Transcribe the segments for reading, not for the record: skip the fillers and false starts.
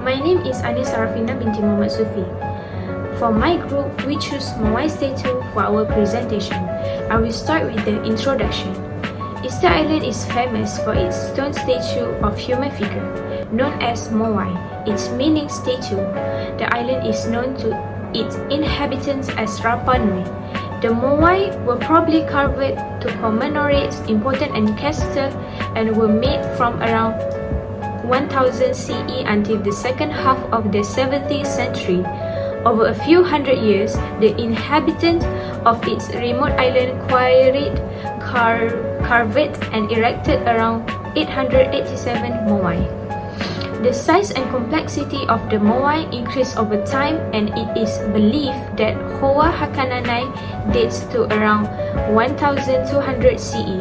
My name is SARAFINA binti Muhammad SUFFI. For my group, we choose Moai statue for our presentation. I will start with the introduction. Easter Island is famous for its stone statue of human figure, known as Moai, its meaning statue. The island is known to its inhabitants as Rapa Nui. The Moai were probably carved to commemorate important ancestors and were made from around 1000 CE until the second half of the 17th century. Over a few hundred years, the inhabitants of its remote island carved and erected around 887 Moai. The size and complexity of the Moai increased over time, and it is believed that Hoa Hakananai dates to around 1200 CE.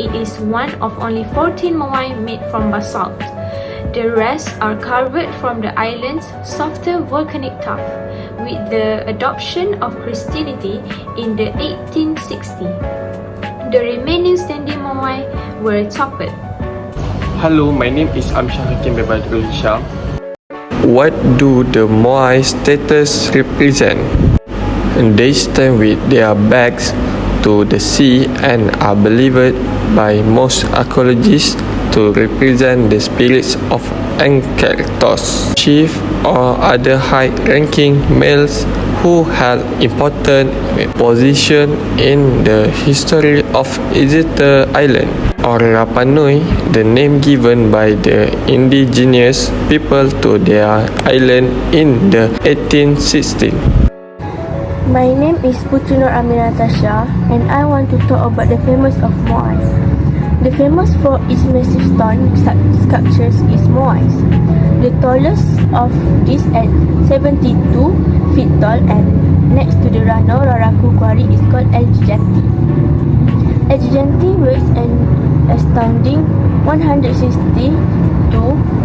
It is one of only 14 Moai made from basalt. The rest are carved from the island's softer volcanic tuff. With the adoption of Christianity in the 1860s, the remaining standing Moai were topped. Hello, my name is HAKIM by BADRUL HISHAM. What do the Moai statues represent? They stand with their backs to the sea and are believed by most archaeologists to represent the spirits of ancestors, chiefs or other high-ranking males who held important positions in the history of Easter Island, or Rapa Nui, the name given by the indigenous people to their island in the 1860s. My name is Amira NATASHA, and I want to talk about the famous of Moai. The famous for its massive stone sculptures is Moai. The tallest of these at 72 feet tall, and next to the Rano Raraku quarry is called LDA253. LDA253 weighs an astounding 160 to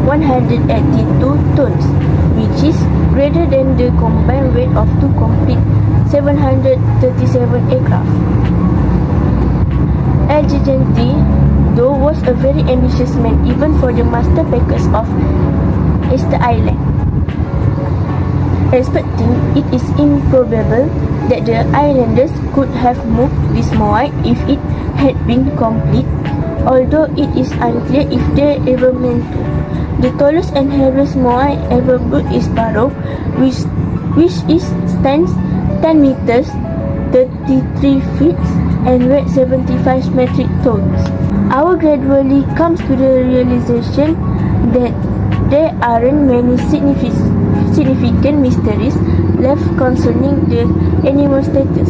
182 tons, which is greater than the combined weight of two complete 737 aircraft. LDA253, though, was a very ambitious man even for the master packers of Easter Island. Respecting it is improbable that the islanders could have moved this Moai if it had been complete, although it is unclear if they ever meant to. The tallest and heaviest Moai ever built is Barrow, which stands 10 meters, 33 feet, and weighs 75 metric tons. Our gradually comes to the realization that there aren't many significant mysteries left concerning the animal status,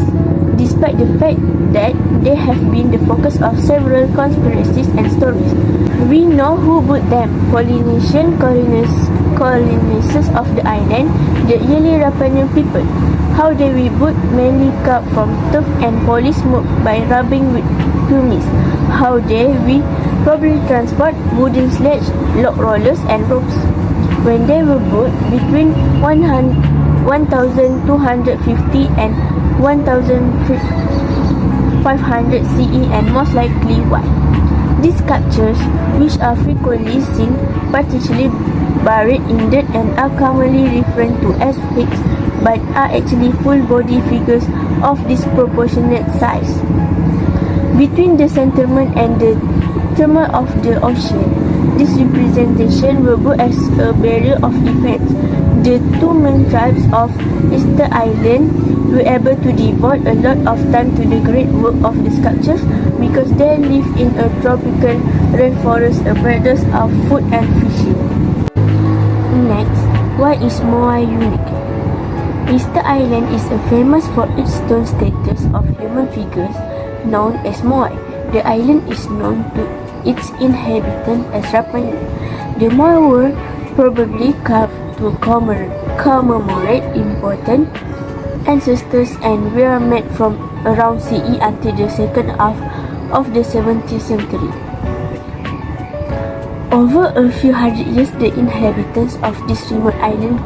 despite the fact that they have been the focus of several conspiracies and stories. We know who built them: Polynesian colonizers of the island, the early Rapa Nui people. How they were built, mainly carved from turf and polished moved by rubbing with pumice. How they we probably transport wooden sledge, log rollers and ropes. When they were built between 1250 and 1500 CE, and most likely why. These sculptures, which are frequently seen partially buried in dirt and are commonly referred to as pigs, but are actually full-body figures of disproportionate size. Between the settlement and the turmoil of the ocean, this representation will go as a barrier of defense. The two main tribes of Easter Island were able to devote a lot of time to the great work of the sculptures because they live in a tropical rainforest abundance of food and fishing. Next, why is Moai unique? Easter Island is famous for its stone statues of human figures known as Moai. The island is known to its inhabitants as Rapa Nui. The Moai were probably carved to commemorate important ancestors and were made from around CE until the second half of the 17th century. Over a few hundred years, the inhabitants of this remote island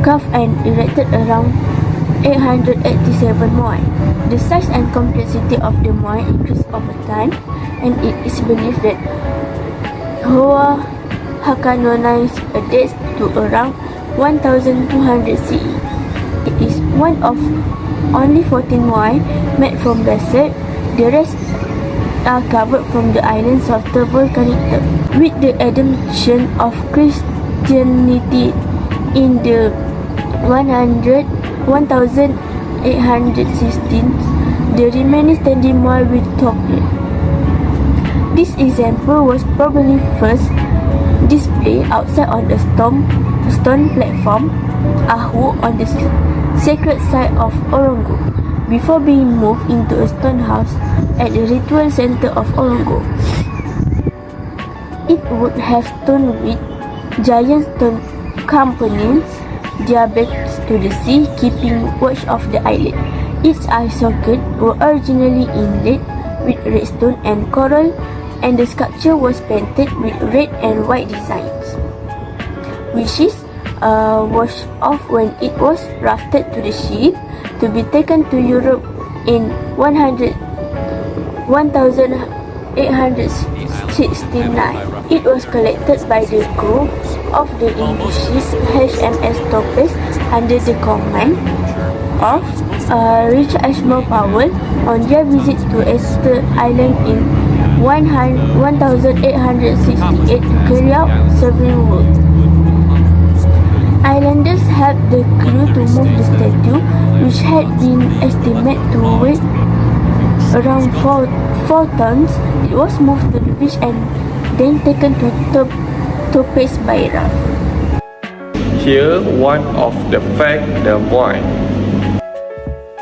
carved and erected around 887 Moai. The size and complexity of the Moai increased over time, and it is believed that Hoa Hakanonized dates to around 1200 CE. It is one of only 14 Moai made from basalt. The rest are covered from the islands of the volcanic turf. With the adoption of Christianity in the 1816, the remaining standing Moai with toplet. This example was probably first displayed outside on a stone platform, Ahu, on the sacred site of Orongo, before being moved into a stone house at the ritual center of Orongo. It would have stone with giant stone components, their backs to the sea, keeping watch of the island. Its eye sockets were originally inlaid with redstone and coral, and the sculpture was painted with red and white designs, which is washed off when it was rafted to the ship to be taken to Europe in 1869. It was collected by the crew of the English ship HMS Topaz under the command of Richard Ashmore Powell on their visit to Easter Island in 1868 to carry out several works. Islanders helped the crew to move the statue, which had been estimated to weigh around 4 tons. It was moved to the beach and then taken to Topaz by raft. Here, one of the facts the Moai.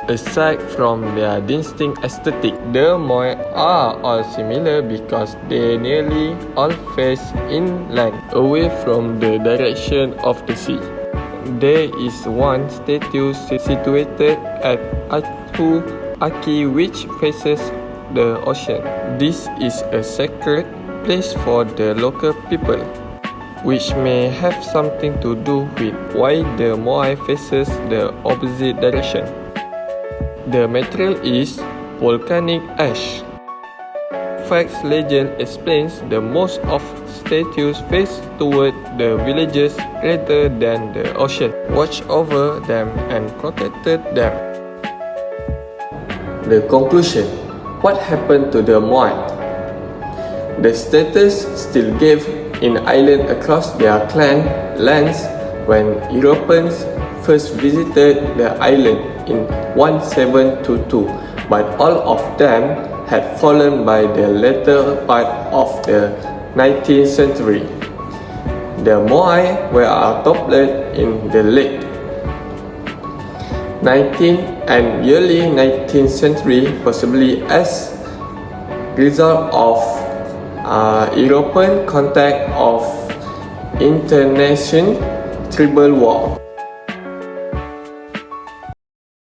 Aside from their distinct aesthetic, the Moai are all similar because they nearly all face inland, away from the direction of the sea. There is one statue situated at Aki which faces the ocean. This is a sacred place for the local people, which may have something to do with why the Moai faces the opposite direction. The material is volcanic ash. Facts legend explains the most of statues face toward the villages rather than the ocean, watched over them and protected them. The conclusion: what happened to the Moai? The status still gave in island across their clan lands when Europeans first visited the island in 1722, but all of them had fallen by the latter part of the 19th century. The Moai were adopted in the late 19th and early 19th century, possibly as result of European contact of international tribal war.